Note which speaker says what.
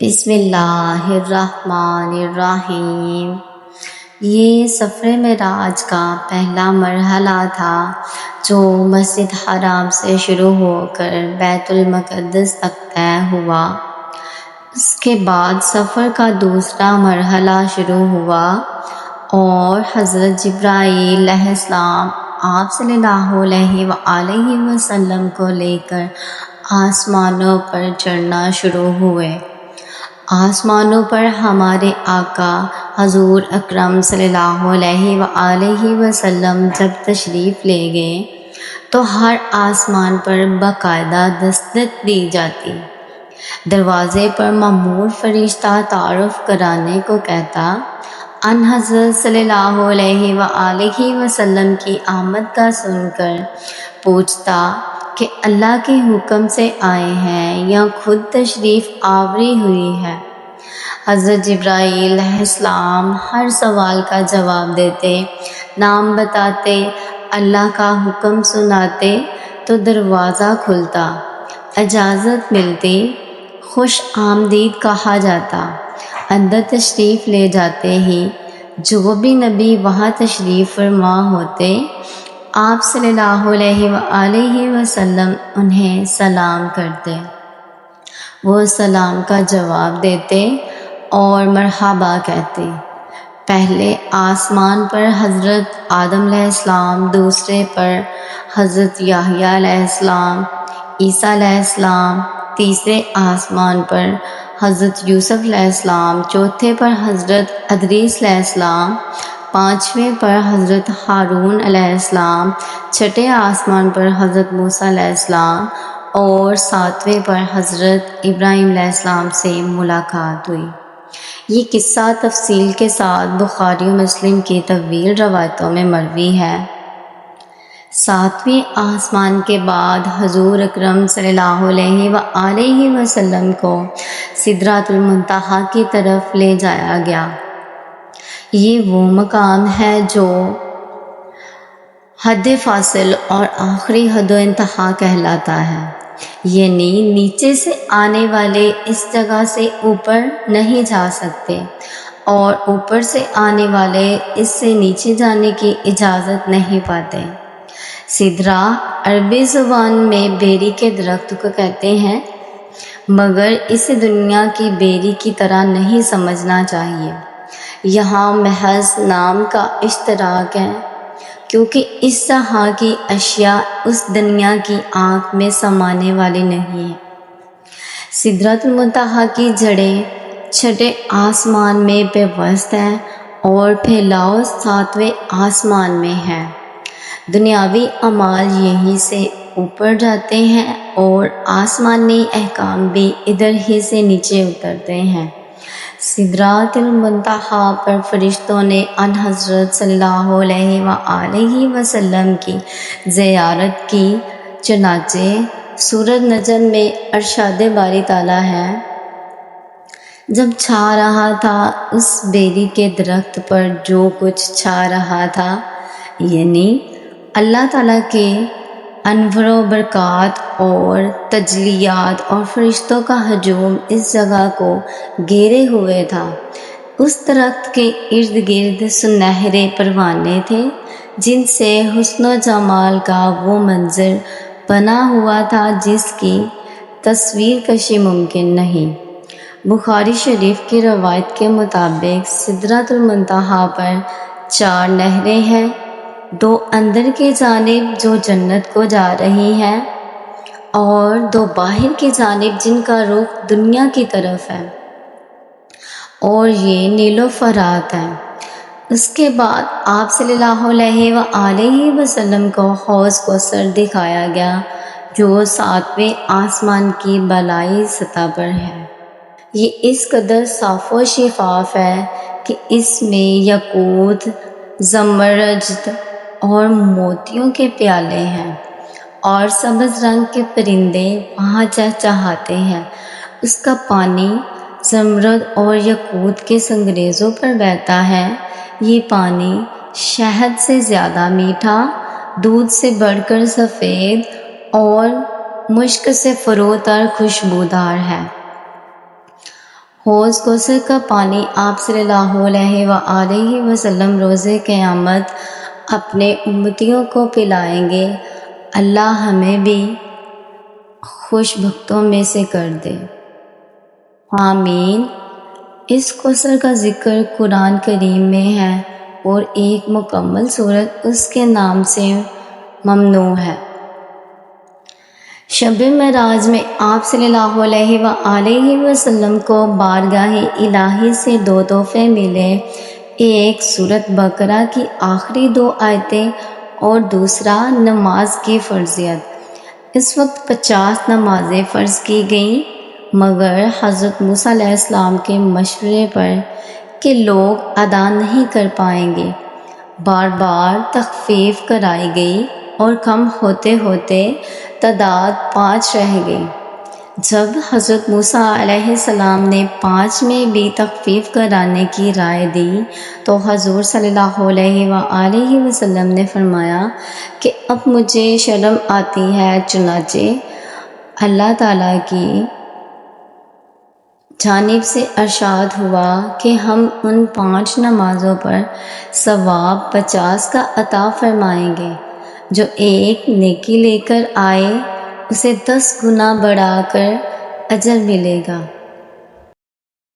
Speaker 1: بسم اللہ الرحمن الرحیم۔ یہ سفر معراج کا پہلا مرحلہ تھا جو مسجد حرام سے شروع ہو کر بیت المقدس تک طے ہوا۔ اس کے بعد سفر کا دوسرا مرحلہ شروع ہوا اور حضرت جبرائیل علیہ السلام آپ صلی اللہ علیہ وآلہ وسلم کو لے کر آسمانوں پر چڑھنا شروع ہوئے۔ آسمانوں پر ہمارے آقا حضور اکرم صلی اللہ علیہ وآلہ وسلم جب تشریف لے گئے تو ہر آسمان پر باقاعدہ دستک دی جاتی۔ دروازے پر مامور فرشتہ تعارف کرانے کو کہتا، ان حضرت صلی اللہ علیہ وآلہ وسلم کی آمد کا سن کر پوچھتا کہ اللہ کے حکم سے آئے ہیں یا خود تشریف آوری ہوئی ہے۔ حضرت جبرائیل علیہ السلام ہر سوال کا جواب دیتے، نام بتاتے، اللہ کا حکم سناتے تو دروازہ کھلتا، اجازت ملتی، خوش آمدید کہا جاتا، اندر تشریف لے جاتے ہی جو بھی نبی وہاں تشریف فرما ہوتے آپ صلی اللہ علیہ وآلہ وسلم انہیں سلام کرتے، وہ سلام کا جواب دیتے اور مرحبا کہتے۔ پہلے آسمان پر حضرت آدم علیہ السلام، دوسرے پر حضرت یحییٰ علیہ السلام، عیسیٰ علیہ السلام، تیسرے آسمان پر حضرت یوسف علیہ السلام، چوتھے پر حضرت ادریس علیہ السلام، پانچویں پر حضرت ہارون علیہ السلام، چھٹے آسمان پر حضرت موسیٰ علیہ السلام اور ساتویں پر حضرت ابراہیم علیہ السلام سے ملاقات ہوئی۔ یہ قصہ تفصیل کے ساتھ بخاری و مسلم کی طویل روایتوں میں مروی ہے۔ ساتویں آسمان کے بعد حضور اکرم صلی اللہ علیہ وآلہ وسلم کو سدرۃ المنتہا کی طرف لے جایا گیا۔ یہ وہ مقام ہے جو حد فاصل اور آخری حد و انتہا کہلاتا ہے، یعنی نیچے سے آنے والے اس جگہ سے اوپر نہیں جا سکتے اور اوپر سے آنے والے اس سے نیچے جانے کی اجازت نہیں پاتے۔ سدرہ عربی زبان میں بیری کے درخت کو کہتے ہیں، مگر اسے دنیا کی بیری کی طرح نہیں سمجھنا چاہیے۔ یہاں محض نام کا اشتراک ہے، کیونکہ اس طرح کی اشیاء اس دنیا کی آنکھ میں سمانے والی نہیں ہیں۔ سدرۃ المنتہا کی جڑیں چھٹے آسمان میں پیوست ہیں اور پھیلاؤ ساتویں آسمان میں ہے۔ دنیاوی اعمال یہیں سے اوپر جاتے ہیں اور آسمانی احکام بھی ادھر ہی سے نیچے اترتے ہیں۔ سدرۃ المنتہا پر فرشتوں نے ان حضرت صلی اللہ علیہ وآلہ وسلم کی زیارت کی، چنانچہ سورۃ نجم میں ارشاد باری تعالیٰ ہے، جب چھا رہا تھا اس بیری کے درخت پر جو کچھ چھا رہا تھا، یعنی اللہ تعالیٰ کے انوار و برکات اور تجلیات اور فرشتوں کا ہجوم اس جگہ کو گھیرے ہوئے تھا۔ اس درخت کے ارد گرد سنہرے پروانے تھے جن سے حسن و جمال کا وہ منظر بنا ہوا تھا جس کی تصویر کشی ممکن نہیں۔ بخاری شریف کی روایت کے مطابق سدرۃ المنتہا پر 4 نہریں ہیں، 2 اندر کی جانب جو جنت کو جا رہی ہیں اور 2 باہر کی جانب جن کا رخ دنیا کی طرف ہے، اور یہ نیل و فرات ہے۔ اس کے بعد آپ صلی اللہ علیہ وآلہ وسلم کو حوض کوثر دکھایا گیا جو 7ویں آسمان کی بالائی سطح پر ہے۔ یہ اس قدر صاف و شفاف ہے کہ اس میں یاقوت، زمرجد اور موتیوں کے پیالے ہیں اور سبز رنگ کے پرندے وہاں چہچہاتے ہیں۔ اس کا پانی زمرد اور یاقوت کے سنگریزوں پر بہتا ہے۔ یہ پانی شہد سے زیادہ میٹھا، دودھ سے بڑھ کر سفید اور مشک سے فروت اور خوشبودار ہے۔ حوض کوثر کا پانی آپ صلی اللہ علیہ وآلہ وسلم روز قیامت اپنے امتیوں کو پلائیں گے۔ اللہ ہمیں بھی خوش بختوں میں سے کر دے، آمین۔ اس کوثر کا ذکر قرآن کریم میں ہے اور ایک مکمل سورت اس کے نام سے ممنوع ہے۔ شب معراج میں آپ صلی اللہ علیہ وآلہ وسلم کو بارگاہ الہی سے 2 تحفے ملے، ایک سورۃ بقرہ کی آخری 2 آیتیں اور دوسرا نماز کی فرضیت۔ اس وقت 50 نمازیں فرض کی گئیں، مگر حضرت موسیٰ علیہ السلام کے مشورے پر کہ لوگ ادا نہیں کر پائیں گے، بار بار تخفیف کرائی گئی اور کم ہوتے ہوتے تعداد 5 رہ گئی۔ جب حضرت موسیٰ علیہ السلام نے 5 میں بھی تخفیف کرانے کی رائے دی تو حضور صلی اللہ علیہ وآلہ وسلم نے فرمایا کہ اب مجھے شرم آتی ہے، چنانچہ اللہ تعالیٰ کی جانب سے ارشاد ہوا کہ ہم ان 5 نمازوں پر ثواب 50 کا عطا فرمائیں گے، جو ایک نیکی لے کر آئے اسے 10 گنا بڑھا کر اجر ملے گا۔